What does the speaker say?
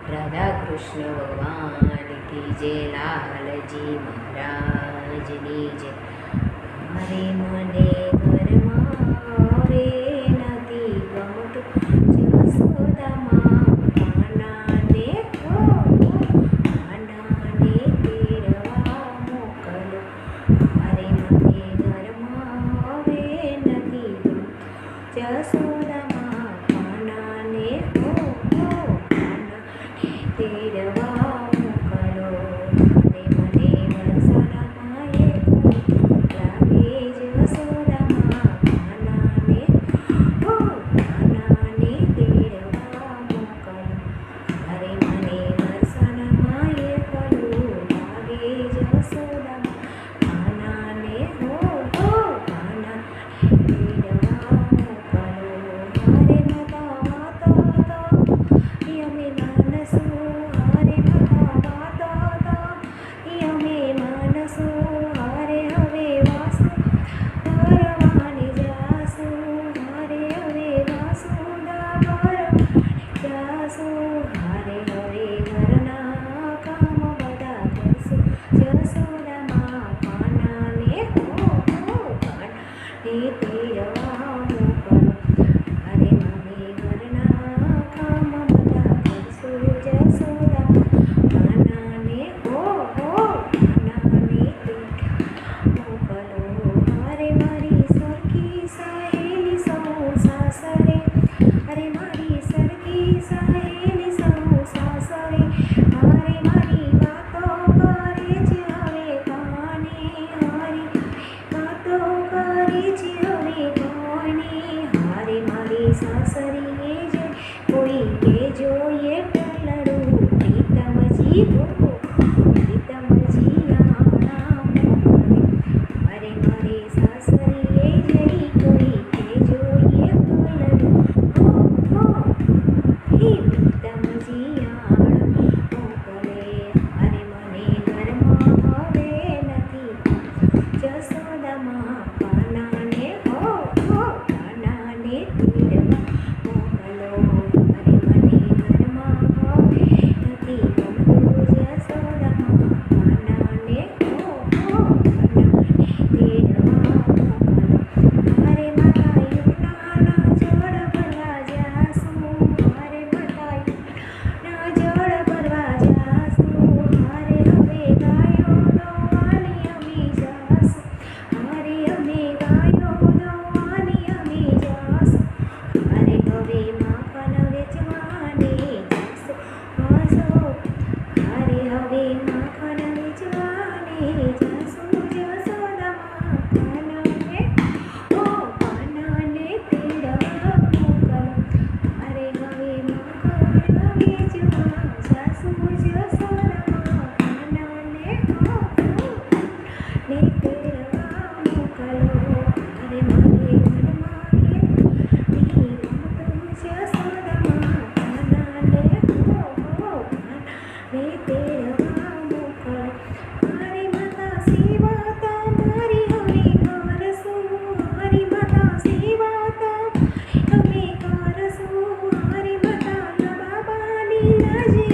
राधा कृष्ण भगवान की जय, लालजी महाराजनी जय। हरे मने घरमा रे नदी गमतुं जसोदामा कानाने कानाने तेरवा मोकलो। हरे मने घरमा रे नदी गमतुं जसोदामा कानाने तेरवा मोकलो। हरे मने वरसादामा लागे जसोदामा कानाने कानाने तेरवा मोकलो। हरे मने वरसादामा लागे जसोदामा कानाने कानाने तेरवा मोकलो। हरे माता वाता यमे मानसो, हरे माता वाता यमे मानसो, हरे हवे वासु भरवाने जासु, हरे हवे वासुदा भरवाने जासु। हरे हवे घरना काम बधा करसु जसोदामा कानाने कानाने तेरवा मोकलो। हरे मने घरना काम बधा करसु जसोदामा कानाने कानाने तेरवा मोकलो। हरे मारी सरखी सहेली सौ सासरे, हरे मारी सरखी सहेली सौ सासरे, हरे मारी वातो करे છે હવે કાને, હરે વાતો કરે છે હવે કાને। હરે મારી સાસરીએ જે કોઈ કે જોઈએ ટલડું પ્રીતમજી પ્રીતમજી આણા મોકલે। હરે મારી સાસરીએ જઈ કોઈ કે જોઈએ ટલડું હે પ્રીતમજી આણા મોકલે। હરે મને ઘરમાં હવે નથી જસોદામાં કાનાને કાનાને તેરવા મોકલો। હરે મને ઘરમાં હવે નથી ગમતું જસોદામાં કાનાને કાનાને તેરવા મોકલો। હરે માતા યમુનાના જળ ભરવા જાસુ, હરે માતા યમુનાના જળ ભરવા જાસુ, હરે હવે ગાયો દોવાની અમે જાસુ, હરે અમે ગાયો દોવાની અમે જાસુ, હરે હવે માખણ વેચવાને જાસુ હસો, હરે હવે માખણ વેચવાને જાસુ જસોદામાં કાનાને કાનાને તેરવા મોકલો। હરે હવે માખણ વેચવા જાસુ જસોદામાં કાનાને કાનાને તેરવા મોકલો। હરે મારે ઘરમાં ગમતું જસોદામાં કાનાને કાનાને તેરવા મોકલો। હરે માતા સેવા તમારી અમે કરશું, હરે માતા સેવા તમારી અમે કરશું, હરે માતા બાબાની લાજે